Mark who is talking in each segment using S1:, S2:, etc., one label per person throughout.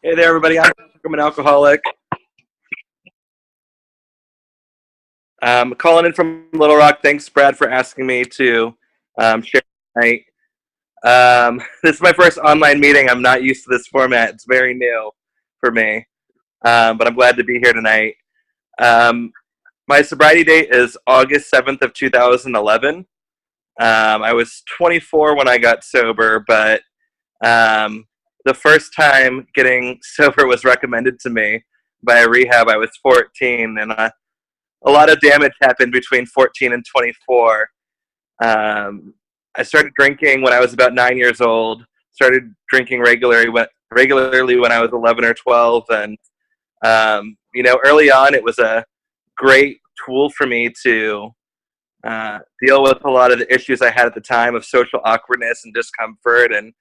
S1: Hey there, everybody. I'm an alcoholic. Calling in from Little Rock. Thanks, Brad, for asking me to share tonight. This is my first online meeting. I'm not used to this format. It's very new for me, but I'm glad to be here tonight. Um, my sobriety date is August 7th of 2011. I was 24 when I got sober, but um, the first time getting sober was recommended to me by a rehab. I was 14, and a lot of damage happened between 14 and 24. I started drinking when I was about 9 years old. Started drinking regularly when I was 11 or 12, and early on, it was a great tool for me to deal with a lot of the issues I had at the time of social awkwardness and discomfort, and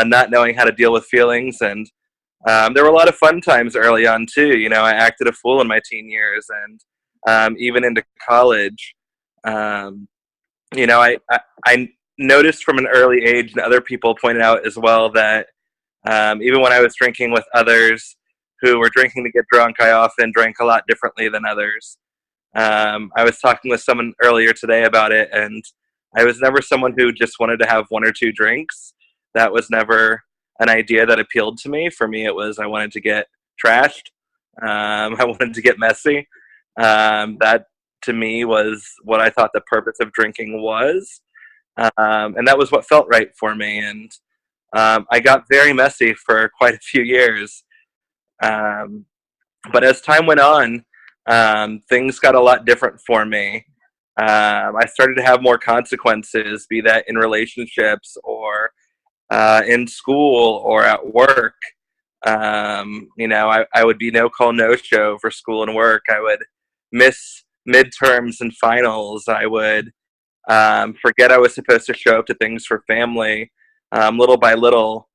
S1: not knowing how to deal with feelings. And there were a lot of fun times early on too. I acted a fool in my teen years, and even into college. Um, I noticed from an early age, and other people pointed out as well, that even when I was drinking with others who were drinking to get drunk, I often drank a lot differently than others. I was talking with someone earlier today about it, and I was never someone who just wanted to have one or two drinks. That was never an idea that appealed to me. For me, it was I wanted to get trashed. I wanted to get messy. That to me was what I thought the purpose of drinking was, and that was what felt right for me. And I got very messy for quite a few years. Um, but as time went on, things got a lot different for me. I started to have more consequences, be that in relationships or in school or at work. I would be no call, no show for school and work. I would miss midterms and finals. I would forget I was supposed to show up to things for family. Little by little,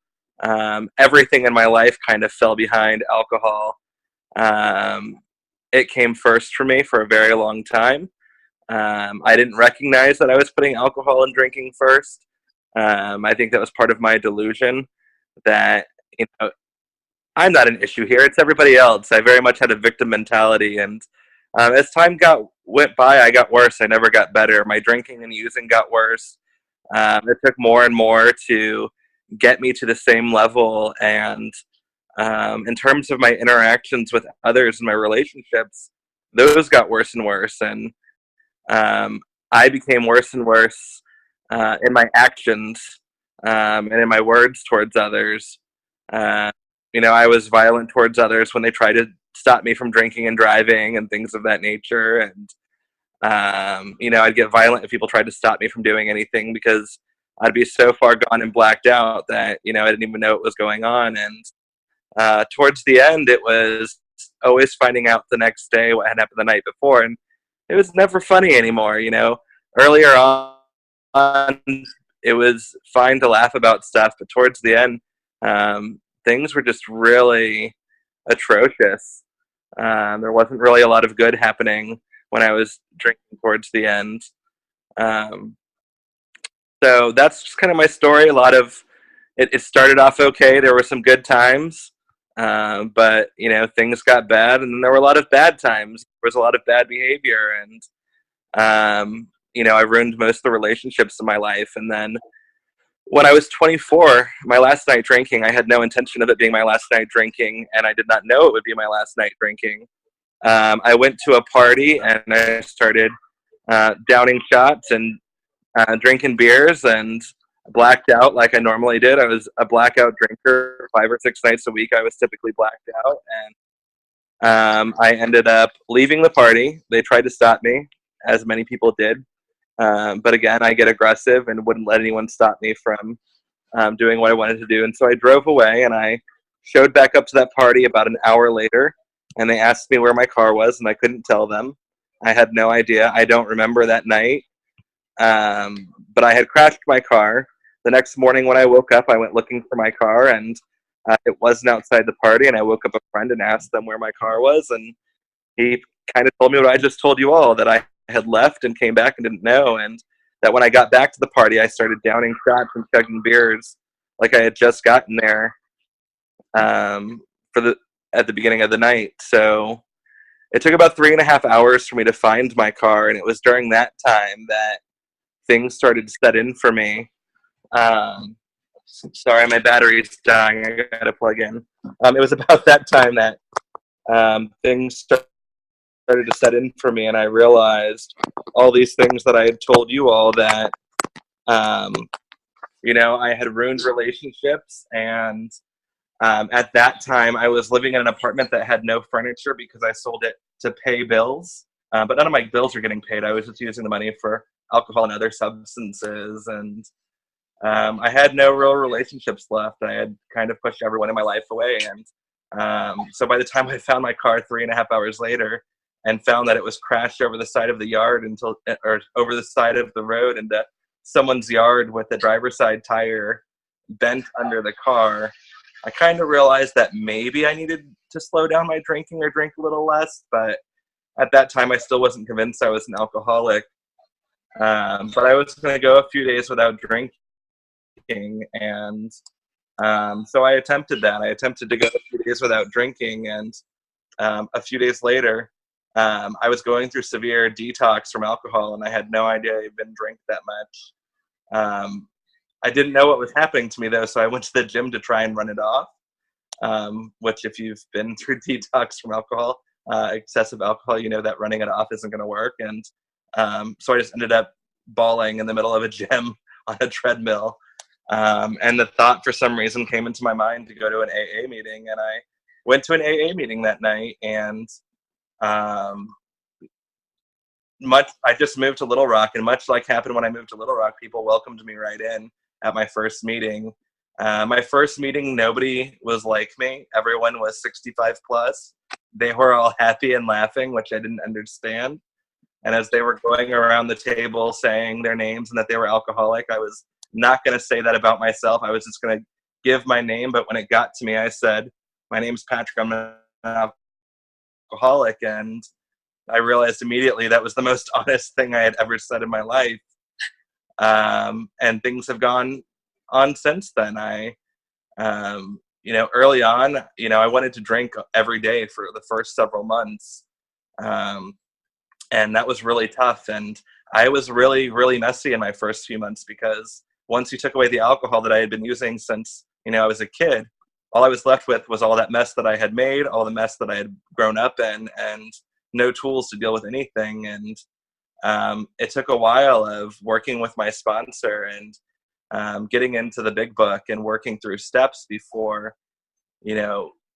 S1: everything in my life kind of fell behind alcohol. Um, it came first for me for a very long time. I didn't recognize that I was putting alcohol and drinking first. I think that was part of my delusion that, you know, I'm not an issue here. It's everybody else. I very much had a victim mentality, and as time went by, I got worse. I never got better. My drinking and using got worse. It took more and more to get me to the same level, and in terms of my interactions with others and my relationships, those got worse and worse, and I became worse and worse in my actions and in my words towards others. Uh, I was violent towards others when they tried to stop me from drinking and driving and things of that nature. And, I'd get violent if people tried to stop me from doing anything because I'd be so far gone and blacked out that, I didn't even know what was going on. And towards the end, it was always finding out the next day what had happened the night before. And it was never funny anymore. Earlier on, it was fine to laugh about stuff, but towards the end, things were just really atrocious. There wasn't really a lot of good happening when I was drinking towards the end. Um, so that's just kind of my story. A lot of it started off okay. There were some good times, but things got bad, and then there were a lot of bad times. There was a lot of bad behavior, and I ruined most of the relationships in my life. And then when I was 24, my last night drinking, I had no intention of it being my last night drinking, and I did not know it would be my last night drinking. I went to a party and I started downing shots and drinking beers and blacked out like I normally did. I was a blackout drinker 5 or 6 nights a week. I was typically blacked out, and I ended up leaving the party. They tried to stop me, as many people did. But again, I get aggressive and wouldn't let anyone stop me from doing what I wanted to do. And so I drove away, and I showed back up to that party about an hour later, and they asked me where my car was, and I couldn't tell them. I had no idea. I don't remember that night. But I had crashed my car. The next morning when I woke up, I went looking for my car, and it wasn't outside the party. And I woke up a friend and asked them where my car was, and he kind of told me what I just told you all, that I had left and came back and didn't know, and that when I got back to the party, I started downing shots and chugging beers like I had just gotten there. for the at the beginning of the night. So it took about 3.5 hours for me to find my car, and it was during that time that things started to set in for me. Um, Sorry, my battery's dying. I gotta plug in. It was about that time that things started to set in for me, and I realized all these things that I had told you all that um, I had ruined relationships, and at that time I was living in an apartment that had no furniture because I sold it to pay bills, but none of my bills were getting paid. I was just using the money for alcohol and other substances, and I had no real relationships left. I had kind of pushed everyone in my life away, and so by the time I found my car 3.5 hours later and found that it was crashed over the side of the yard or over the side of the road into someone's yard with the driver's side tire bent under the car, I kind of realized that maybe I needed to slow down my drinking or drink a little less. But at that time, I still wasn't convinced I was an alcoholic. But I was going to go a few days without drinking, and so I attempted that. I attempted to go a few days without drinking, and a few days later, I was going through severe detox from alcohol, and I had no idea I even drank that much. I didn't know what was happening to me, though, so I went to the gym to try and run it off, which if you've been through detox from alcohol, excessive alcohol, you know that running it off isn't going to work. And so I just ended up bawling in the middle of a gym on a treadmill. And the thought, for some reason, came into my mind to go to an AA meeting, and I went to an AA meeting that night, and I just moved to Little Rock, and much like happened when I moved to Little Rock, people welcomed me right in at my first meeting. My first meeting, nobody was like me. Everyone was 65 plus. They were all happy and laughing, which I didn't understand. And as they were going around the table saying their names and that they were alcoholic, I was not going to say that about myself. I was just going to give my name. But when it got to me, I said, "My name's Patrick. I'm an alcoholic." And I realized immediately that was the most honest thing I had ever said in my life. And things have gone on since then. Early on, I wanted to drink every day for the first several months. And that was really tough. And I was really, really messy in my first few months, because once you took away the alcohol that I had been using since, I was a kid, all I was left with was all that mess that I had made, all the mess that I had grown up in, and no tools to deal with anything. And it took a while of working with my sponsor and getting into the big book and working through steps before,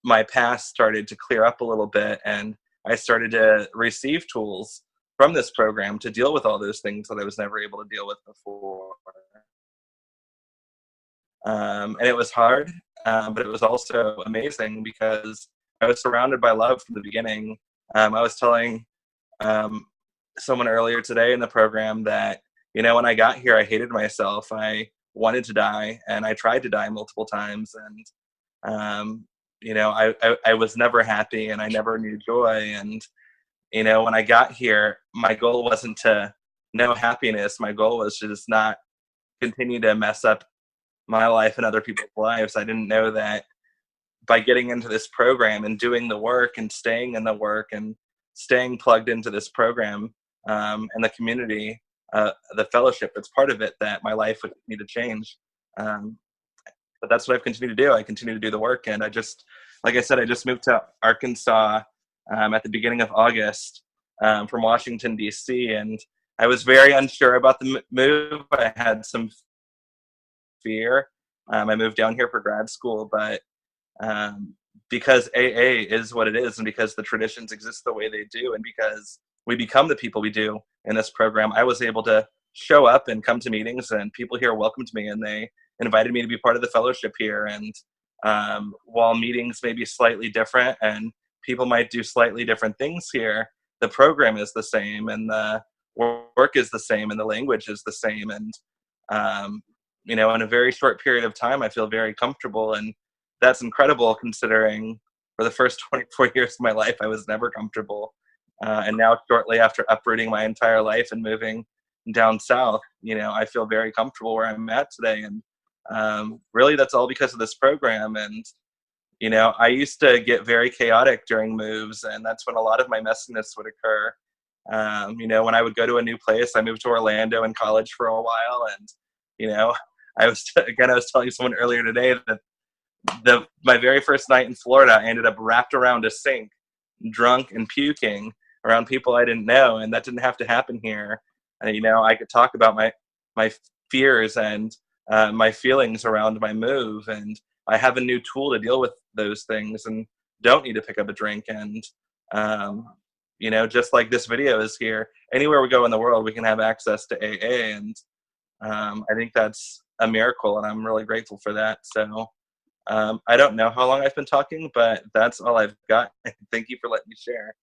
S1: my past started to clear up a little bit, and I started to receive tools from this program to deal with all those things that I was never able to deal with before. And it was hard, but it was also amazing because I was surrounded by love from the beginning. I was telling someone earlier today in the program that, when I got here, I hated myself. I wanted to die, and I tried to die multiple times. And, I was never happy, and I never knew joy. And, when I got here, my goal wasn't to know happiness. My goal was to just not continue to mess up my life and other people's lives. I didn't know that by getting into this program and doing the work and staying in the work and staying plugged into this program and the community, the fellowship that's part of it, that my life would need to change. But that's what I've continued to do. I continue to do the work. And like I said, I just moved to Arkansas at the beginning of August from Washington, D.C. And I was very unsure about the move. I had some fear. I moved down here for grad school, but because AA is what it is, and because the traditions exist the way they do, and because we become the people we do in this program, I was able to show up and come to meetings, and people here welcomed me, and they invited me to be part of the fellowship here. And while meetings may be slightly different and people might do slightly different things here, the program is the same, and the work is the same, and the language is the same. And in a very short period of time, I feel very comfortable, and that's incredible considering for the first 24 years of my life, I was never comfortable. And now, shortly after uprooting my entire life and moving down south, I feel very comfortable where I'm at today. And really, that's all because of this program. And, I used to get very chaotic during moves, and that's when a lot of my messiness would occur. When I would go to a new place, I moved to Orlando in college for a while, and you know, I was telling someone earlier today that my very first night in Florida, I ended up wrapped around a sink, drunk and puking around people I didn't know, and that didn't have to happen here. And I could talk about my fears and my feelings around my move, and I have a new tool to deal with those things, and don't need to pick up a drink. And just like this video is here, anywhere we go in the world, we can have access to AA, and I think that's a miracle, and I'm really grateful for that. So I don't know how long I've been talking, but that's all I've got. Thank you for letting me share.